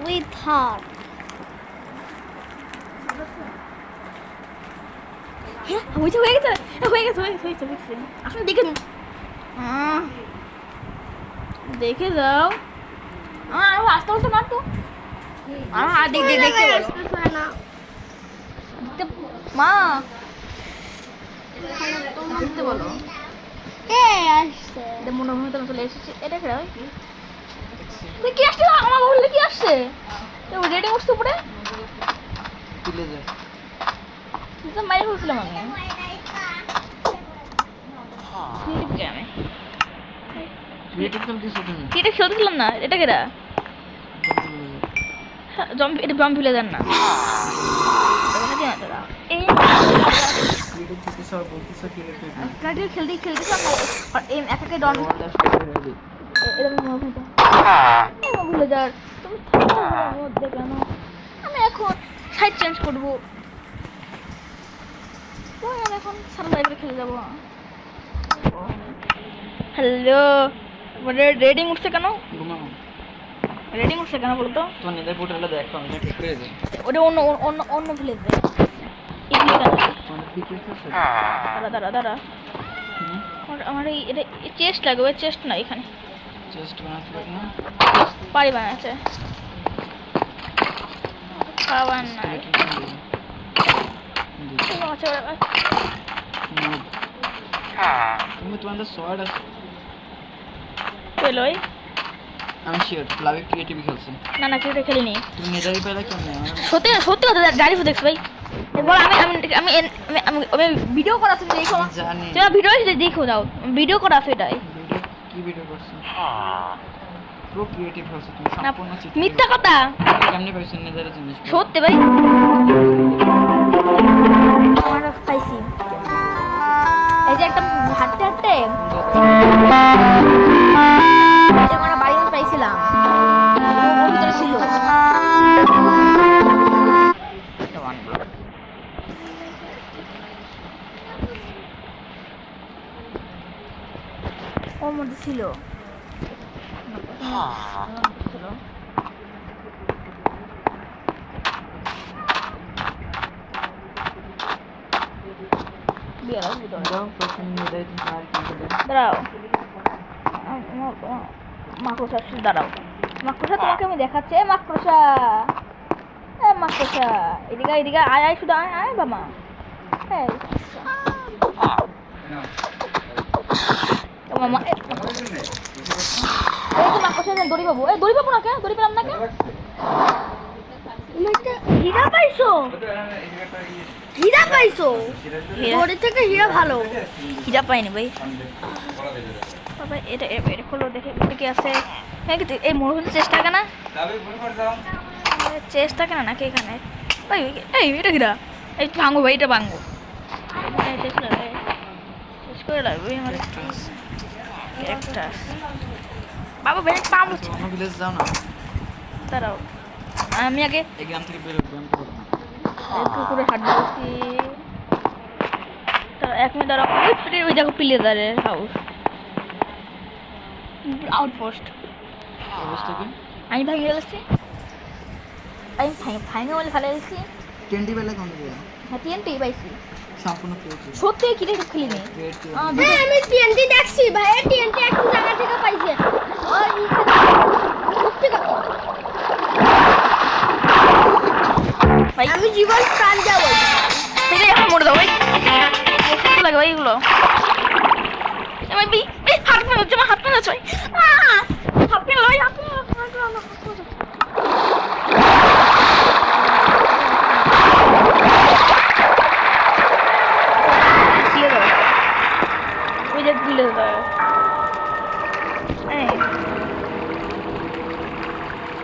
with heart. হ্যাঁ হয়েছে হয়ে গেছে হয়ে গেছে হয়ে গেছে হয়ে গেছে আসুন দেখে দেখে যাও আরো আস্তে আস্তে মারতো দেখতে মা দেখতে বলো মনে হয় তো চলে এসেছে এটা খেলা কি আসছে আমার বললে কি আসছে রেডি উঠছে উপরে মাইরে ফেলছিলাম আমি খেলতেছিলাম না এটা কেরা এটা জম ফেলে দেন না খেলতে খেলতে ডন ভুলে যার তুমি দেখলাম আমি এখন সাইড চেঞ্জ করবো এখন সারা লাইব্রেরি খেলে যাবো হ্যালো রেডিং উঠছে কেন রেডিং উঠছে কেন বলতো ওটা অন্য অন্য অন্য ফেলে দেয় দাঁড়া দাঁড়া আমার এটা চেস্ট লাগবে চেস্ট না এখানে পারি বানাচ্ছে খাবার নাই আমি শিওর ক্লাবে ক্রিয়েটিভ খেলছি না না ক্রিয়েটিভ খেলিনি তুমি মেডালি পেলে কেমনে সত্যি সত্যি কথা গাড়ি দেখছ ভাই বল আমি আমি আমি আমি ভিডিও করা তুমি দেখো জানি তুমি ভিডিও দেখো যাও ভিডিও করা আছে এটাই কি ভিডিও করছ প্রো ক্রিয়েটিভ খেলছ তুমি সম্পূর্ণ চিত্র মিথ্যা কথা কেমনে পাইছেন নেদারে জিনিস সত্যি ভাই আমরা পাইছি এই যে একটা হাঁটতে হাঁটতে আমরা বাড়ি পাইছিলাম ওর ভিতরে ছিল ওর মধ্যে ছিল দাঁড়াও মাকড়সা দাঁড়াও মাকড়সা তোমাকে আমি দেখাচ্ছি মাকড়সা মাকড়সা এদিকে এদিকে আয় আয় শুধু আয় আয় বাবা হ্যাঁ মামা মাকড়সা দড়ি পাবো দড়ি পাবো না কেন দড়ি পেলাম না কেন হীরা পাইছো হীরা পাইছো দড়ি থেকে হীরা ভালো হীরা পাইনি ভাই বাবা এটা এটা খোলো দেখে কি আছে হ্যাঁ এই মরুভূমির চেষ্টা কেনা চেষ্টা কেনা নাকি এখানে ভাই এই এটা হীরা এই ভাঙবো ভাই এটা ভাঙবো শেষ করে লাগবে আমার একটা বাবা বেশ পাম হচ্ছে ভিলেজ যাও না দাঁড়াও আমি আগে এই গ্রাম থেকে বের হবো একটু করে হাঁটছি এক মিনিট দাঁড়াও ওই দেখো প্লেজারের হাউস আউটপোস্ট অবস্থা কি আমি ভাঙে গেছি আমি ভাঙে বলে ফেলে গেছি টেন্টি বেলা কোন দিকে হ্যাঁ টিএনটি পাইছি সম্পূর্ণ ক্রিয়েটিভ সত্যি কি রে খেলিনি আমি টিএনটি দেখছি ভাই টিএনটি এখন জায়গা থেকে পাইছে ভাই আমি জীবন প্রাণ যাবো সেটাই এখন মরে দাও ভাই কষ্ট লাগে ভাই এগুলো ভাই হাত মনে হচ্ছে হাত মনে হচ্ছে হাত মনে ভাই হাত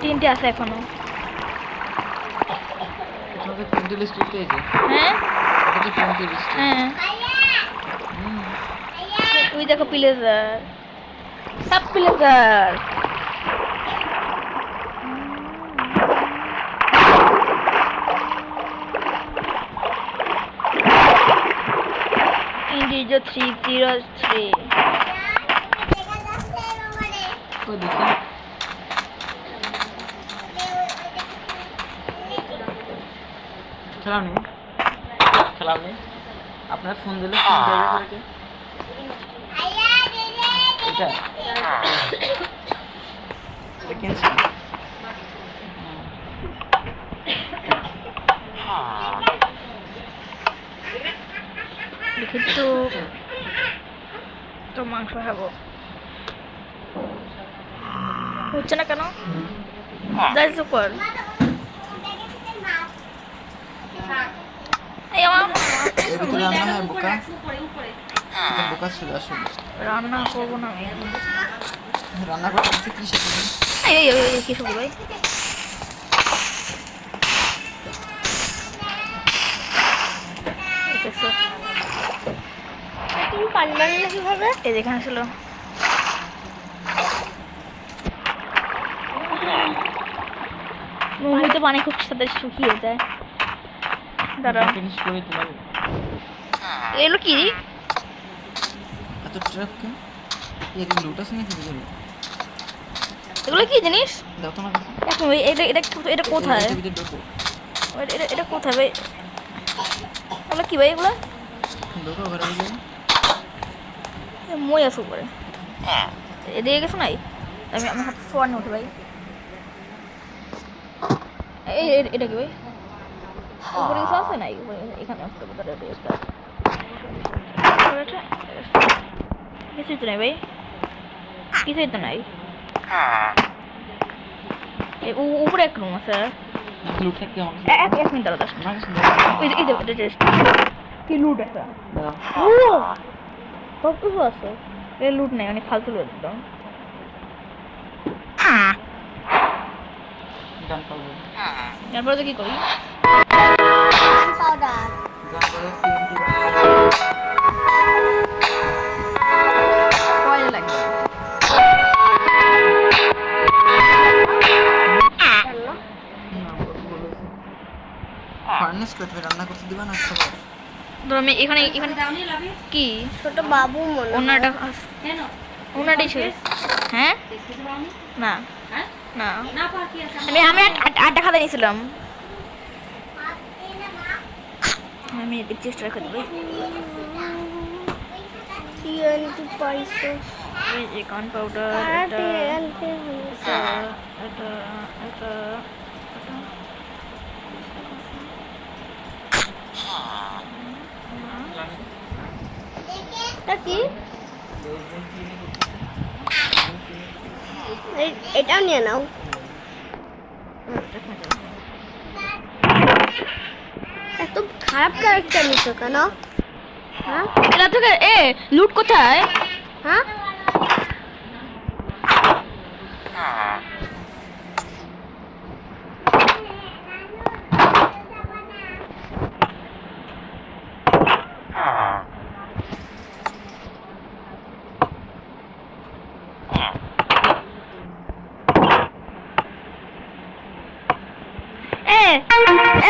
তিনটে আছে এখনো হ্যাঁ হ্যাঁ ওই দেখো প্লেজার সব প্লেজার इंडिजो 303 को देखिए খেলাও নেই খেলাও নেই আপনার ফোন দিলে ফোন দেবে করে কে এটা এটা কিনছি দেখি তো মাংস খাবো হচ্ছে না কেন যাই কর এই আমার এর ভিতরে রান্না হয় বোকা এটা বোকা ছিল আসলে রান্না করবো না আমি রান্না করতে কি শিখেছেন এই কি শুরু ভাই দেখছো তুমি পানি বানালে কিভাবে? এই যেখানে ছিল মুড়িতে পানি খুব সাথে শুকিয়ে যায় দাঁড়াও ফিনিশ করে দিলাম এগুলো কি এত ট্রাক কেন এর লুটা সিনে কি দিল এগুলো কি জিনিস দাও তো না এখন এটা এটা এটা কোথায় এটা ভিতরে ঢোকো এটা এটা কোথায় ভাই এগুলো কি ভাই এগুলো ঢোকো ঘরে গিয়ে মই আছে উপরে এদিকে গেছো নাই আমি হাত ফোয়ার নিয়ে উঠে ভাই এটা কি ভাই উপরে কিছু আছে নাই উপরে এখানে আসতে হবে কিছুই তো নাই ভাই কিছুই তো নাই উপরে এক রুম আছে লুট থাকতে হবে এক মিনিট দাঁড়া 10 মিনিট এটা জাস্ট কি লুট আছে সব কিছু আছে এ লুট নেই অনেক ফালতু লুট একদম গান পাবো এরপরে তো কি করি পাউডার গান পাবো TNT কয়লা লাগবে ফার্নেস করতে রান্না করতে দিবা না সব ধর আমি এখানে এখানে কি ছোট বাবু মনে ওনাটা ওনাটাই ছিল হ্যাঁ না না আমি আটটা খাতা নিয়েছিলাম আমি চেষ্টা রেখে দেবো TNT পয়সা এই যে কর্ন পাউডার এটা TNT এটা এটা এটা এটা কি এটাও নিয়ে নাও এত খারাপ ক্যারেক্টার নিছো কেন হ্যাঁ এটা থেকে এ লুট কোথায় হ্যাঁ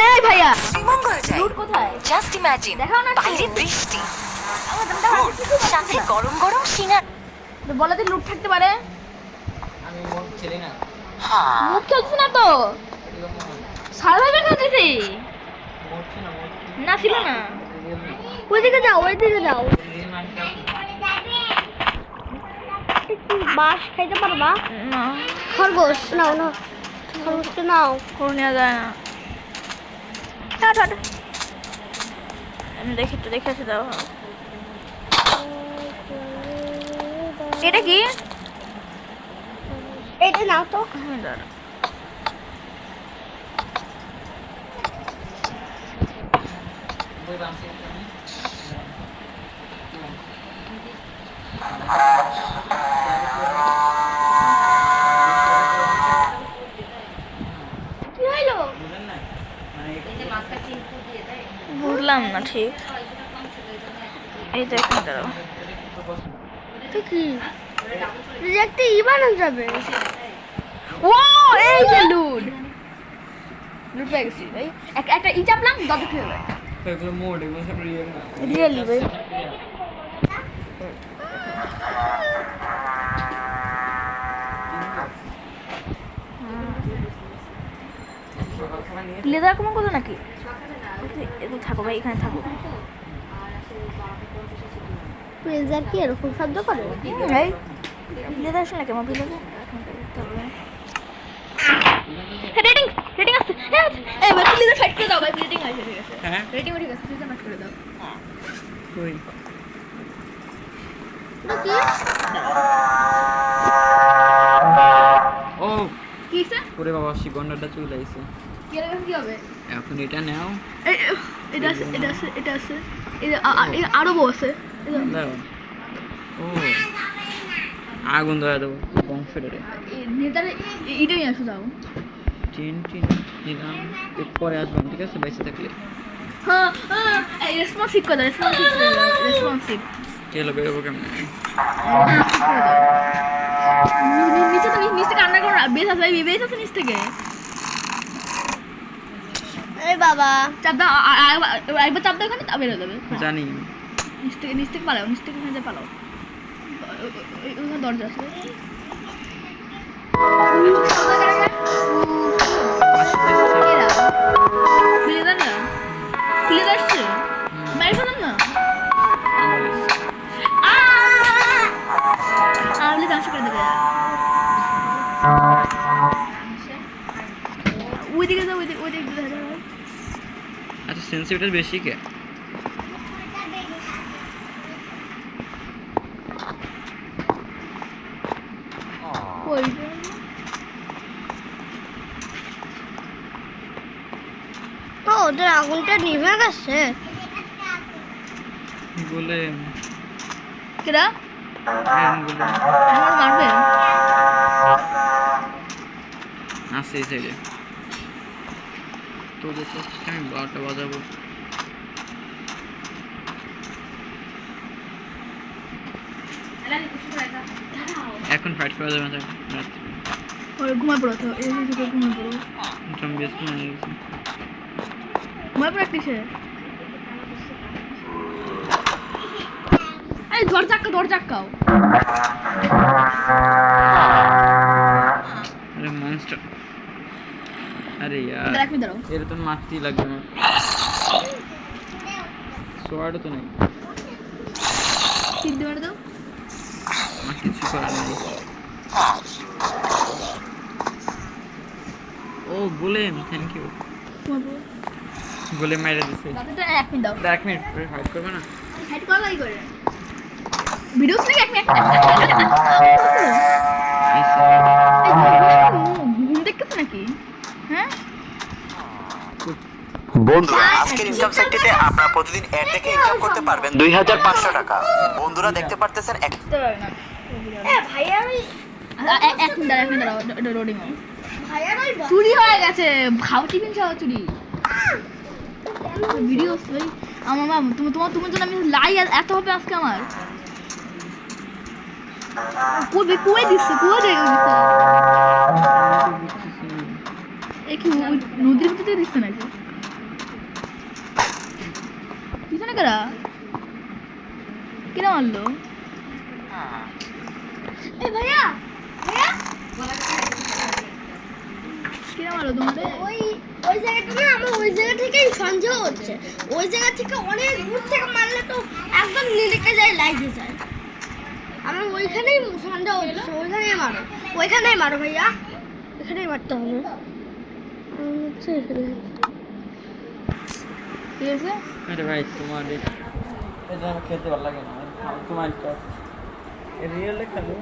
এই ভাইয়া মঙ্গল চাই লুট কোথায় জাস্ট ইমাজিন দেখাও না বাইরে বৃষ্টি সাথে গরম গরম সিঙ্গার বলাতে লুট থাকতে পারে আমি মোট ছেলে না মুখ খেলছিস না তো সার্ভাইভার খেলতেছি মোট ছিল না মোট না ছিল না ওইদিকে যাও একটু বাস খাইতে পারবা না খরগোশ নাও না খরগোশটা নাও করে নেওয়া যায় না আমি দেখেছি দাও এটা কি এটা নাও তো হ্যাঁ দাঁড়া বই বাঁচি কি হলো বুঝেন না মানে বুঝলাম না ঠিক এই দেখুন দাঁড়াও তো কি রিজেক্টে বানানো যাবে ও এই যে লুট পেয়ে গেছি ভাই একটা ই চাপলাম দত খেয়ে যায় এগুলো মোড এগুলো সব রিয়েল না রিয়েলি ভাই লেদার কমন কত নাকি এরকম থাকো ভাই, এখানে থাকো প্রেজার কি এরকম শব্দ করে? ভাই। লেদার শুনে কেমন বিলে রেটিং রেটিং আছে এই ভাই প্লিজ ফাইট করে দাও ভাই, রেটিং আছে ঠিক আছে, হ্যাঁ রেটিং ঠিক আছে, প্লিজ ফাইট করে দাও। কই এটা কি? ও কি হইছে? ওরে বাবা শিগন্ডাটা চলে আইছে। কি লাগবে, কি হবে? এখন এটা নাও। এটা আছে, এটা আছে, এটা আছে, এটা আরো বউ আছে। দাও। ও আগুন ধরে দেবো বংশটারে। নেতারে এটাই আসো যাও। টিন টিন নিলাম, একটু পরে আসবেন ঠিক আছে বেঁচে থাকলে। হ্যাঁ এই রেসপন্সিভ করে দাও, রেসপন্সিভ এলো বেরোবো কেমন? নিচে তো নিচ থেকে রান্না করো, বেশ আছে ভাই, বেশ আছে নিচ থেকে। এই বাবা চাপ দাও, একবার চাপ দাও এখানে, তা বেরো যাবে। জানি নিচ থেকে পালাও, নিচ থেকে এখানে পালাও। ওখানে দরজা আছে। ফিরে না, ফিরে আসছে, মারি ফেলাম না। আমলে ধ্বংস করে দেবে। ওইদিকে যাও, ওইদিকে দেখা যাবে। আচ্ছা সেন্সিটিভিটি বেশি কে? ও ওদের আগুনটা নিভে গেছে। বলে কেডা বলে আমার মারবে? আসে এই সাইডে তো দেখো আমি 12টা বাজাবো। এখন ফাইট করা যাবে না রাত্রে। ওরে ঘুমায় পড়ো তো, এই দিকে ঘুমায় পড়ো, জম্বিস না গেছে। ঘুমায় পড়ো কিসে? এই দরজা আটকাও। আরে মনস্টার, আরে यार এক মিনিট দাঁড়াও। এর তো মারতেই লাগবে আমার। সোয়ার্ড তো নেই, তিন দিয়ে মারে দাও। আমার কিছু করার নেই। ও গোলেম, থ্যাংক ইউ। ঘুমায় পড়ো। গোলেম মেরে দিছে। দাঁড়াতে এক মিনিট দাও। 1 মিনিট পরে ফাইট করবে না? হাইট করা লাগি করে ভিডিও শুনে এক মিনিট। ঘুম দেখতেছ নাকি? হ্যাঁ বন্ধুরা আজকের ইনকাম সেক্টরে আপনারা প্রতিদিন এর থেকে ইনকাম করতে পারবেন 2500 টাকা। বন্ধুরা দেখতে পারতেছেন বুঝতে পারবে না। ভাইয়া ওই এক মিনিট দাঁড়াও, এটা লোডিং হবে। ভাইয়া ওই চুরি হয়ে গেছে, খাও টিফিন খাওয়া চুরি ভিডিও। ভাই আমার মা তোমার জন্য আমি লাই এত হবে আজকে আমার। কই দিচ্ছে, কই দিচ্ছে? এই কি নদীর ভিতরে দিচ্ছে নাকি? পিছনে কারা? কিরা মারলো? এই ভাইয়া ভাইয়া কিরা মারলো তোমাদের? ওই জায়গাটা না, আমার ওই জায়গা থেকেই সন্দেহ হচ্ছে। ওই জায়গা থেকে অনেক দূর থেকে মারলে তো একদম নিলেকে যায়, লাইটে যায়। আমার ওইখানেই সন্দেহ হচ্ছে, ওইখানেই মারো ভাইয়া, এখানেই মারতে হবে। ঠিক আছে। আরে ভাই তোমার এটা খেতে ভালো লাগে না, তোমার রিয়েল খাবো।